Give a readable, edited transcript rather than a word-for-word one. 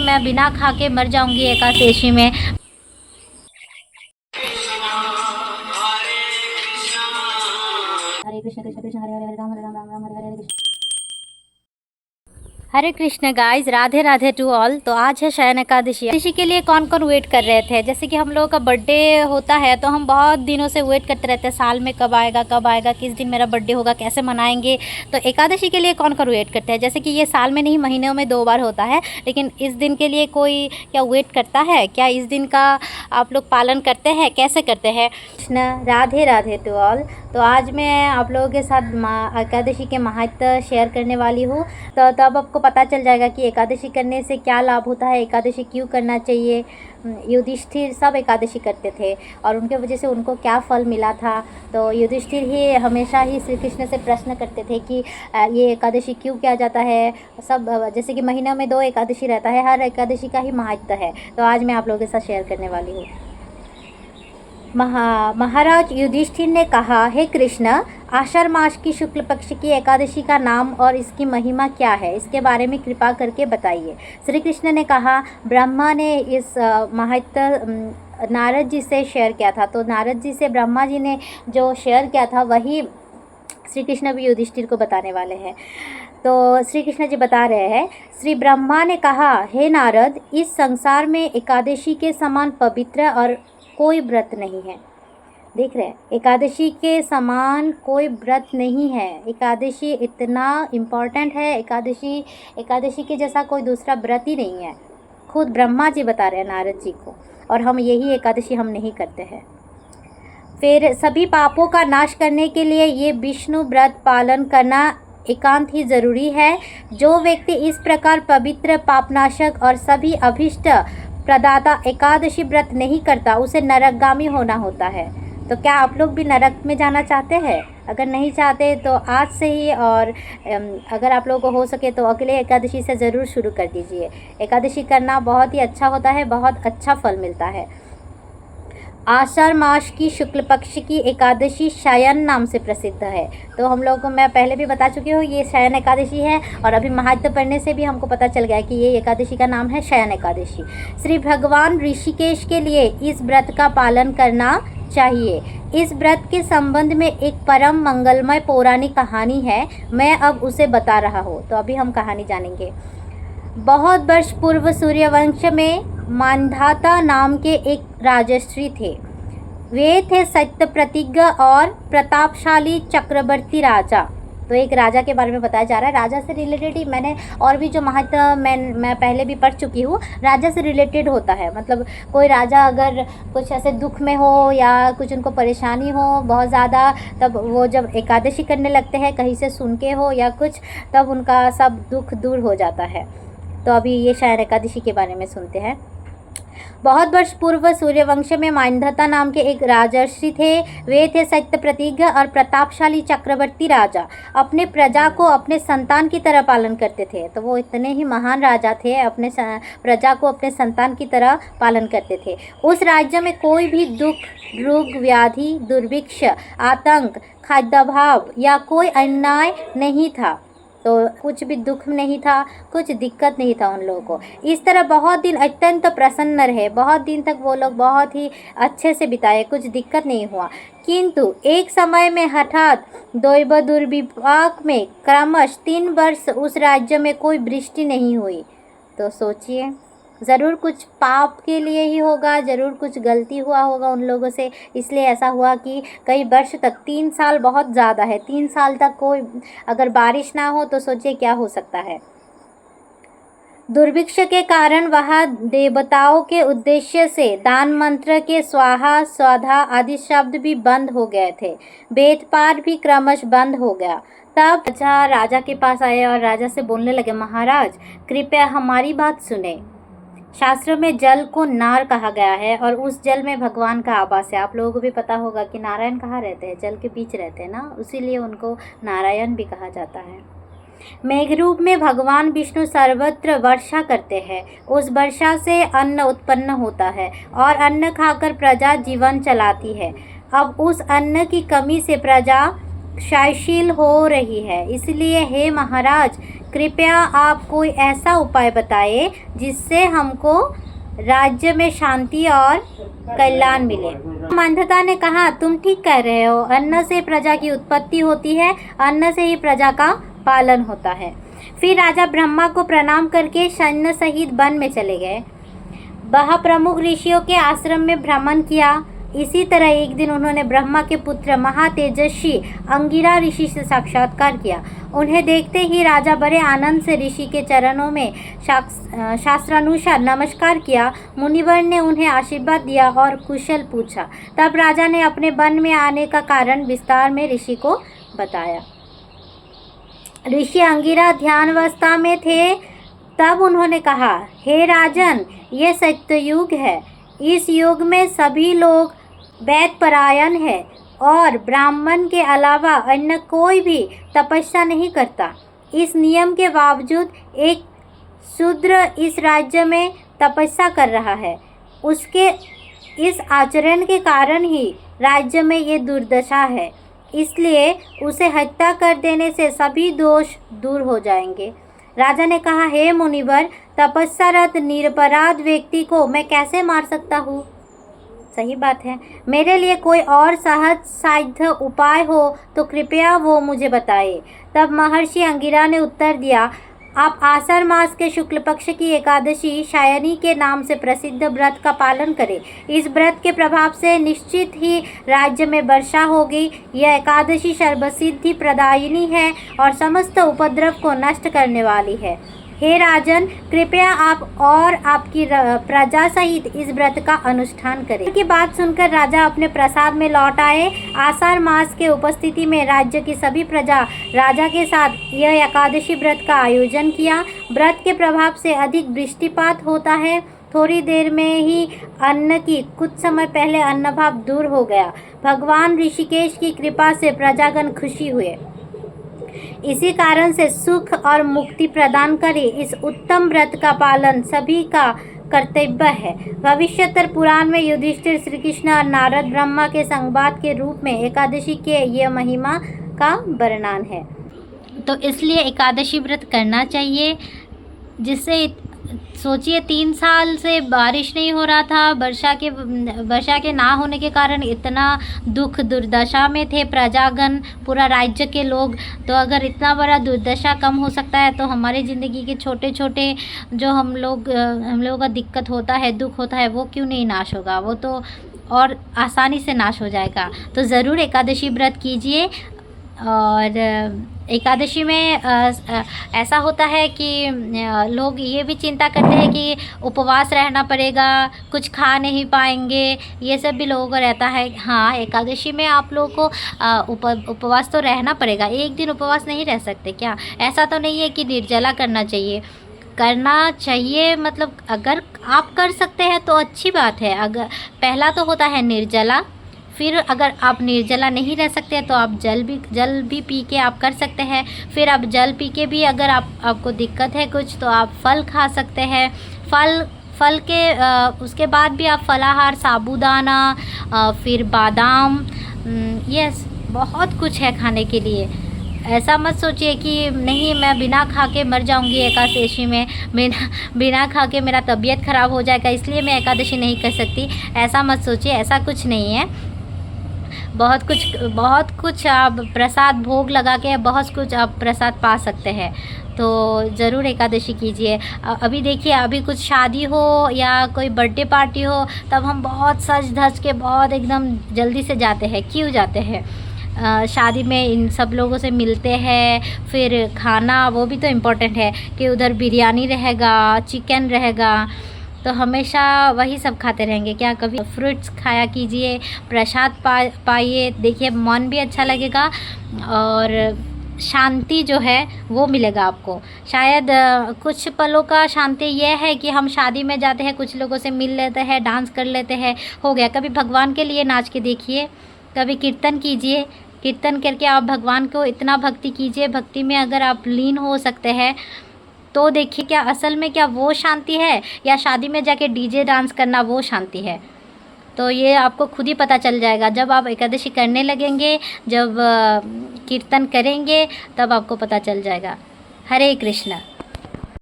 मैं बिना खा के मर जाऊंगी एकादशी में। Hare Krishna Krishna Krishna Hare Hare Ram Ram Ram Hare Hare Krishna. Hare Krishna guys, Radhe Radhe to all. तो आज है शयन एकादशी। एकादशी के लिए कौन कौन वेट कर रहे थे? जैसे कि हम लोगों का बर्थडे होता है तो हम बहुत दिनों से वेट करते रहते हैं, साल में कब आएगा, किस दिन मेरा बर्थडे होगा, कैसे मनाएंगे। तो एकादशी के लिए कौन कौन वेट करते हैं? जैसे कि ये साल में नहीं, महीनों में 2 बार होता है, लेकिन इस दिन के लिए कोई क्या वेट करता है? क्या इस दिन का आप लोग पालन करते हैं? कैसे करते हैं? Krishna Radhe Radhe to all. तो आज मैं आप लोगों के साथ एकादशी के महत्व शेयर करने वाली हूँ। तो तब आपको पता चल जाएगा कि एकादशी करने से क्या लाभ होता है, एकादशी क्यों करना चाहिए। युधिष्ठिर सब एकादशी करते थे और उनके वजह से उनको क्या फल मिला था। तो युधिष्ठिर ही हमेशा ही श्री कृष्ण से प्रश्न करते थे कि ये एकादशी क्यों किया जाता है। सब जैसे कि महीना में 2 एकादशी रहता है, हर एकादशी का ही महत्व है। तो आज मैं आप लोगों के साथ शेयर करने वाली हूँ। महाराज युधिष्ठिर ने कहा, हे कृष्ण, आषाढ़ मास की शुक्ल पक्ष की एकादशी का नाम और इसकी महिमा क्या है, इसके बारे में कृपा करके बताइए। श्री कृष्ण ने कहा, ब्रह्मा ने इस महत्व नारद जी से शेयर किया था। तो नारद जी से ब्रह्मा जी ने जो शेयर किया था वही श्री कृष्ण भी युधिष्ठिर को बताने वाले हैं। तो श्री कृष्ण जी बता रहे हैं, श्री ब्रह्मा ने कहा, हे नारद, इस संसार में एकादशी के समान पवित्र और कोई व्रत नहीं है। देख रहे हैं, एकादशी के समान कोई व्रत नहीं है। एकादशी इतना इम्पॉर्टेंट है, एकादशी के जैसा कोई दूसरा व्रत ही नहीं है। खुद ब्रह्मा जी बता रहे हैं नारद जी को, और हम यही एकादशी हम नहीं करते हैं। फिर सभी पापों का नाश करने के लिए ये विष्णु व्रत पालन करना एकांत ही ज़रूरी है। जो व्यक्ति इस प्रकार पवित्र, पापनाशक और सभी अभिष्ट प्रदाता एकादशी व्रत नहीं करता, उसे नरकगामी होना होता है। तो क्या आप लोग भी नरक में जाना चाहते हैं? अगर नहीं चाहते तो आज से ही, और अगर आप लोगों को हो सके तो अगले एकादशी से ज़रूर शुरू कर दीजिए। एकादशी करना बहुत ही अच्छा होता है, बहुत अच्छा फल मिलता है। आषाढ़ मास की शुक्ल पक्ष की एकादशी शयन नाम से प्रसिद्ध है। तो हम लोग को मैं पहले भी बता चुकी हूँ, ये शयन एकादशी है, और अभी महत्व पढ़ने से भी हमको पता चल गया कि ये एकादशी का नाम है शयन एकादशी। श्री भगवान ऋषिकेश के लिए इस व्रत का पालन करना चाहिए। इस व्रत के संबंध में एक परम मंगलमय पौराणिक कहानी है, मैं अब उसे बता रहा हूँ। तो अभी हम कहानी जानेंगे। बहुत वर्ष पूर्व सूर्यवंश में मांधाता नाम के एक राजर्षि थे। वे थे सत्य प्रतिज्ञ और प्रतापशाली चक्रवर्ती राजा। तो एक राजा के बारे में बताया जा रहा है। राजा से रिलेटेड ही मैंने और भी जो महत्व मैं पहले भी पढ़ चुकी हूँ, राजा से रिलेटेड होता है। मतलब कोई राजा अगर कुछ ऐसे दुख में हो या कुछ उनको परेशानी हो बहुत ज़्यादा, तब वो जब एकादशी करने लगते हैं, कहीं से सुन के हो या कुछ, तब उनका सब दुख दूर हो जाता है। तो अभी ये शयन एकादशी के बारे में सुनते हैं। बहुत वर्ष पूर्व सूर्यवंश में मांधाता नाम के एक राजर्षि थे। वे थे सत्य प्रतिज्ञ और प्रतापशाली चक्रवर्ती राजा। अपने प्रजा को अपने संतान की तरह पालन करते थे। तो वो इतने ही महान राजा थे, अपने प्रजा को अपने संतान की तरह पालन करते थे। उस राज्य में कोई भी दुख, रोग, व्याधि, दुर्भिक्ष, आतंक, खाद्याभाव या कोई अन्याय नहीं था। तो कुछ भी दुख नहीं था, कुछ दिक्कत नहीं था उन लोगों को। इस तरह बहुत दिन अत्यंत प्रसन्न रहे। बहुत दिन तक वो लोग बहुत ही अच्छे से बिताए, कुछ दिक्कत नहीं हुआ। किंतु एक समय में हठात दैव दुर्विपाक में क्रमश 3 वर्ष उस राज्य में कोई वृष्टि नहीं हुई। तो सोचिए, ज़रूर कुछ पाप के लिए ही होगा, ज़रूर कुछ गलती हुआ होगा उन लोगों से, इसलिए ऐसा हुआ कि कई वर्ष तक, 3 साल बहुत ज़्यादा है, 3 साल तक कोई अगर बारिश ना हो तो सोचिए क्या हो सकता है। दुर्भिक्ष के कारण वह देवताओं के उद्देश्य से दान मंत्र के स्वाहा, स्वधा आदि शब्द भी बंद हो गए थे। वेद पाठ भी क्रमश बंद हो गया। तब राजा के पास आए और राजा से बोलने लगे, महाराज कृपया हमारी बात सुने। शास्त्रों में जल को नार कहा गया है और उस जल में भगवान का आवास है। आप लोगों को भी पता होगा कि नारायण कहाँ रहते हैं, जल के बीच रहते हैं ना, इसीलिए उनको नारायण भी कहा जाता है। मेघरूप में भगवान विष्णु सर्वत्र वर्षा करते हैं। उस वर्षा से अन्न उत्पन्न होता है और अन्न खाकर प्रजा जीवन चलाती है। अब उस अन्न की कमी से प्रजा क्षयशील हो रही है। इसलिए हे महाराज, कृपया आप कोई ऐसा उपाय बताएं जिससे हमको राज्य में शांति और कल्याण मिले। मंदता ने कहा, तुम ठीक कह रहे हो, अन्न से प्रजा की उत्पत्ति होती है, अन्न से ही प्रजा का पालन होता है। फिर राजा ब्रह्मा को प्रणाम करके सैन्य सहित वन में चले गए। वह प्रमुख ऋषियों के आश्रम में भ्रमण किया। इसी तरह एक दिन उन्होंने ब्रह्मा के पुत्र महातेजस्वी अंगिरा ऋषि से साक्षात्कार किया। उन्हें देखते ही राजा बड़े आनंद से ऋषि के चरणों में शास्त्रानुसार नमस्कार किया। मुनिवर ने उन्हें आशीर्वाद दिया और कुशल पूछा। तब राजा ने अपने वन में आने का कारण विस्तार में ऋषि को बताया। ऋषि अंगिरा ध्यानावस्था में थे। तब उन्होंने कहा, हे राजन, ये सत्ययुग है। इस युग में सभी लोग वेद परायण है और ब्राह्मण के अलावा अन्य कोई भी तपस्या नहीं करता। इस नियम के बावजूद एक शूद्र इस राज्य में तपस्या कर रहा है। उसके इस आचरण के कारण ही राज्य में ये दुर्दशा है। इसलिए उसे हत्या कर देने से सभी दोष दूर हो जाएंगे। राजा ने कहा, हे मुनिवर, तपस्यारत निरपराध व्यक्ति को मैं कैसे मार सकता हूँ? सही बात है। मेरे लिए कोई और सहज साध्य उपाय हो तो कृपया वो मुझे बताए। तब महर्षि अंगिरा ने उत्तर दिया, आप आषाढ़ मास के शुक्ल पक्ष की एकादशी शायनी के नाम से प्रसिद्ध व्रत का पालन करें। इस व्रत के प्रभाव से निश्चित ही राज्य में वर्षा होगी। यह एकादशी सर्वसिद्धि प्रदायिनी है और समस्त उपद्रव को नष्ट करने वाली है। हे राजन, कृपया आप और आपकी प्रजा सहित इस व्रत का अनुष्ठान करें। की बात सुनकर राजा अपने प्रसाद में लौट आए। आषाढ़ मास के उपस्थिति में राज्य की सभी प्रजा राजा के साथ यह एकादशी व्रत का आयोजन किया। व्रत के प्रभाव से अधिक वृष्टिपात होता है। थोड़ी देर में ही अन्न की कुछ समय पहले अन्नभाव दूर हो गया। भगवान ऋषिकेश की कृपा से प्रजागण खुशी हुए। इसी कारण से सुख और मुक्ति प्रदान करे इस उत्तम व्रत का पालन सभी का कर्तव्य है। भविष्योत्तर पुराण में युधिष्ठिर, श्री कृष्ण और नारद ब्रह्मा के संवाद के रूप में एकादशी के यह महिमा का वर्णन है। तो इसलिए एकादशी व्रत करना चाहिए। जिससे सोचिए 3 साल से बारिश नहीं हो रहा था, वर्षा के ना होने के कारण इतना दुख दुर्दशा में थे प्रजागण, पूरा राज्य के लोग। तो अगर इतना बड़ा दुर्दशा कम हो सकता है तो हमारे ज़िंदगी के छोटे छोटे जो हम लोगों का दिक्कत होता है, दुख होता है, वो क्यों नहीं नाश होगा? वो तो और आसानी से नाश हो जाएगा। तो ज़रूर एकादशी व्रत कीजिए। और एकादशी में ऐसा होता है कि लोग ये भी चिंता करते हैं कि उपवास रहना पड़ेगा, कुछ खा नहीं पाएंगे, ये सब भी लोगों को रहता है। हाँ, एकादशी में आप लोगों को उपवास तो रहना पड़ेगा। एक दिन उपवास नहीं रह सकते क्या? ऐसा तो नहीं है कि निर्जला करना चाहिए। मतलब अगर आप कर सकते हैं तो अच्छी बात है। अगर पहला तो होता है निर्जला, फिर अगर आप निर्जला नहीं रह सकते तो आप जल भी पी के आप कर सकते हैं। फिर आप जल पी के भी अगर आपको दिक्कत है कुछ तो आप फल खा सकते हैं। फल के उसके बाद भी आप फलाहार, साबूदाना, फिर बादाम, यस बहुत कुछ है खाने के लिए। ऐसा मत सोचिए कि नहीं मैं बिना खा के मर जाऊंगी एकादशी में, बिना खा के मेरा तबीयत ख़राब हो जाएगा इसलिए मैं एकादशी नहीं कर सकती। ऐसा मत सोचिए, ऐसा कुछ नहीं है। बहुत कुछ आप प्रसाद भोग लगा के बहुत कुछ आप प्रसाद पा सकते हैं। तो ज़रूर एकादशी कीजिए। अभी देखिए, अभी कुछ शादी हो या कोई बर्थडे पार्टी हो तब हम बहुत सज धज के बहुत एकदम जल्दी से जाते हैं। क्यों जाते हैं? शादी में इन सब लोगों से मिलते हैं, फिर खाना वो भी तो इम्पोर्टेंट है कि उधर बिरयानी रहेगा, चिकन रहेगा, तो हमेशा वही सब खाते रहेंगे क्या? कभी फ्रूट्स खाया कीजिए, प्रसाद पाइए। देखिए मन भी अच्छा लगेगा और शांति जो है वो मिलेगा आपको। शायद कुछ पलों का शांति ये है कि हम शादी में जाते हैं, कुछ लोगों से मिल लेते हैं, डांस कर लेते हैं, हो गया। कभी भगवान के लिए नाच के देखिए, कभी कीर्तन कीजिए, कीर्तन करके आप भगवान को इतना भक्ति कीजिए। भक्ति में अगर आप लीन हो सकते हैं तो देखिए क्या असल में क्या वो शांति है या शादी में जाके डीजे डांस करना वो शांति है? तो ये आपको खुद ही पता चल जाएगा। जब आप एकादशी करने लगेंगे, जब कीर्तन करेंगे, तब आपको पता चल जाएगा। हरे कृष्णा।